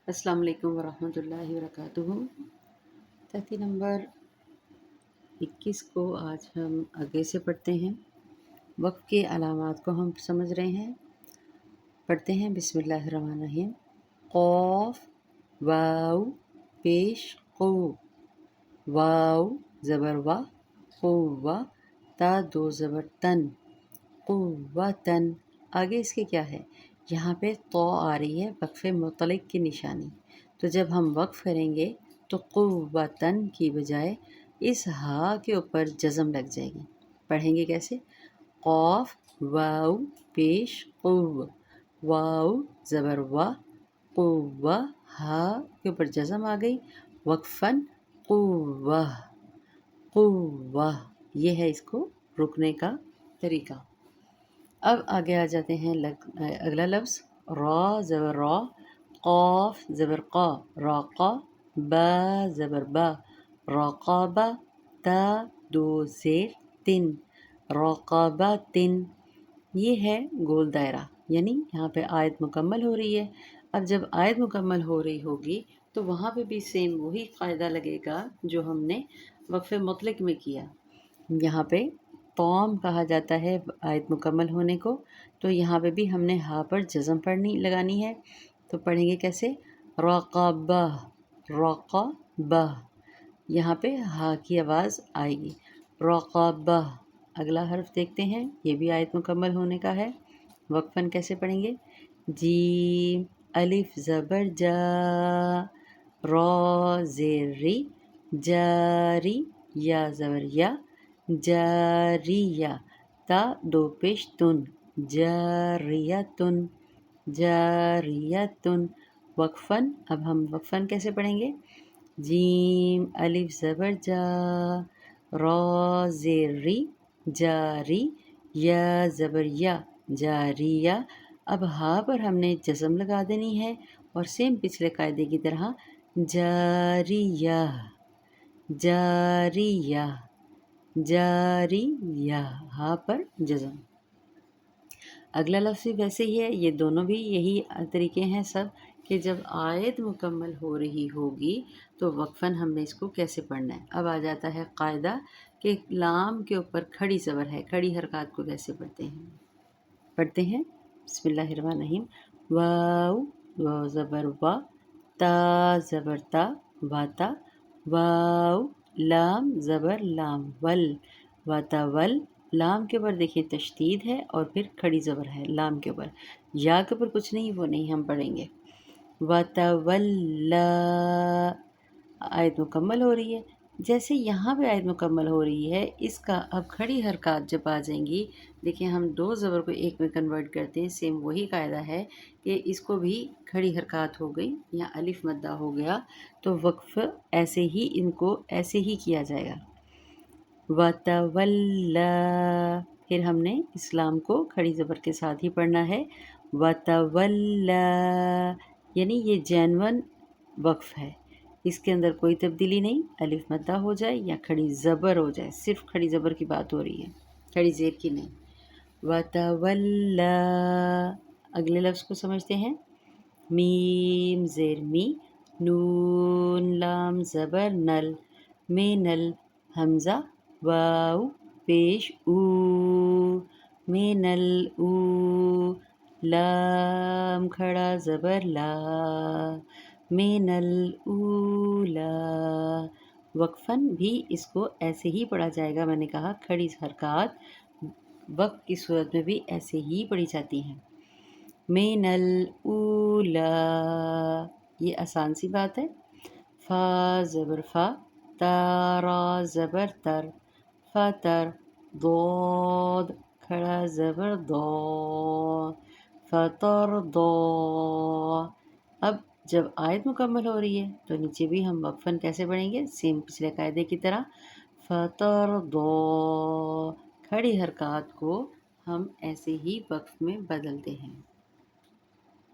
السلام علیکم ورحمۃ اللہ وبرکاتہ۔ تحتی نمبر 21 کو آج ہم آگے سے پڑھتے ہیں۔ وقف کے علامات کو ہم سمجھ رہے ہیں۔ پڑھتے ہیں بسم اللہ الرحمن الرحیم۔ قوف واو پیش قو، واو زبر وا قوہ، تا دو زبر تن قوتن۔ آگے اس کے کیا ہے؟ یہاں پہ تو آ رہی ہے وقف مطلق کی نشانی، تو جب ہم وقف کریں گے تو قوتن کی بجائے اس ہا کے اوپر جزم لگ جائے گی۔ پڑھیں گے کیسے؟ قوف واو پیش قو، واو زبر وا قوہ، ہا کے اوپر جزم آ گئی، وقفاً قوہ قوہ۔ یہ ہے اس کو رکنے کا طریقہ۔ اب آگے آ جاتے ہیں اگلا لفظ را زبر را، قاف زبر قا راقا، با زبر با راقابہ، تا دو زیر تن راقاباتن۔ یہ ہے گول دائرہ، یعنی یہاں پہ آیت مکمل ہو رہی ہے۔ اب جب آیت مکمل ہو رہی ہوگی تو وہاں پہ بھی سیم وہی قاعدہ لگے گا جو ہم نے وقف مطلق میں کیا۔ یہاں پہ توم کہا جاتا ہے آیت مکمل ہونے کو، تو یہاں پہ بھی ہم نے ہا پر جزم لگانی ہے۔ تو پڑھیں گے کیسے؟ راقبہ راقبہ، یہاں پہ ہا کی آواز آئے گی، راقبہ۔ اگلا حرف دیکھتے ہیں، یہ بھی آیت مکمل ہونے کا ہے۔ وقفاً کیسے پڑھیں گے؟ جیم الف زبر جا، را زیر ری، جاری یا زبر یا جاریہ، تا دو پیش تن جاریتن جاریتن۔ وقفاً، اب ہم وقفاً کیسے پڑھیں گے؟ جیم الف زبر جا، را زیر ری جاری، یا زبر یا جاریہ۔ اب ہا پر ہم نے جزم لگا دینی ہے اور سیم پچھلے قاعدے کی طرح جاریہ جاریہ جاریہ، ہا پر جزم۔ اگلا لفظ بھی ویسے ہی ہے، یہ دونوں بھی یہی طریقے ہیں سب، کہ جب آیت مکمل ہو رہی ہوگی تو وقفاً ہم نے اس کو کیسے پڑھنا ہے۔ اب آ جاتا ہے قاعدہ کہ لام کے اوپر کھڑی زبر ہے، کھڑی حرکات کو کیسے پڑھتے ہیں۔ پڑھتے ہیں بسم اللہ الرحمن الرحیم۔ واو واو زبر وا، تا زبر تا واتا، واو لام زبر لام ول واتا ول۔ لام کے اوپر دیکھیں تشدید ہے اور پھر کھڑی زبر ہے لام کے اوپر، یا کے اوپر کچھ نہیں، وہ نہیں ہم پڑھیں گے۔ وَتَوَلَّا، آیت مکمل ہو رہی ہے۔ جیسے یہاں پہ آیت مکمل ہو رہی ہے، اس کا اب کھڑی حرکات جب آ جائیں گی، دیکھیں ہم دو زبر کو ایک میں کنورٹ کرتے ہیں، سیم وہی قاعدہ ہے کہ اس کو بھی کھڑی حرکات ہو گئی یا الف مدہ ہو گیا تو وقف ایسے ہی ان کو ایسے ہی کیا جائے گا۔ وَتَوَلَّا، پھر ہم نے اسلام کو کھڑی زبر کے ساتھ ہی پڑھنا ہے۔ وَتَوَلَّا، یعنی یہ جینون وقف ہے، اس کے اندر کوئی تبدیلی نہیں، الف مدہ ہو جائے یا کھڑی زبر ہو جائے، صرف کھڑی زبر کی بات ہو رہی ہے، کھڑی زیر کی نہیں۔ وَتَوَلَّا، اگلے لفظ کو سمجھتے ہیں۔ میم زیر می، نون لام زبر نل، مینل حمزہ واو پیش او، مینل او، لام کھڑا زبر لا، مینل اولا۔ وقفاً بھی اس کو ایسے ہی پڑھا جائے گا، میں نے کہا کھڑی حرکات وقف کی صورت میں بھی ایسے ہی پڑھی جاتی ہیں۔ من الاولا، یہ آسان سی بات ہے۔ فا زبر فا، تارا زبر تر، فتر، ضاد کھڑا زبر ضا، فطر ضا۔ اب جب آیت مکمل ہو رہی ہے تو نیچے بھی ہم وقفاً کیسے پڑھیں گے؟ سیم پچھلے قاعدے کی طرح، فطر ضا۔ کھڑی حرکات کو ہم ایسے ہی وقف میں بدلتے ہیں۔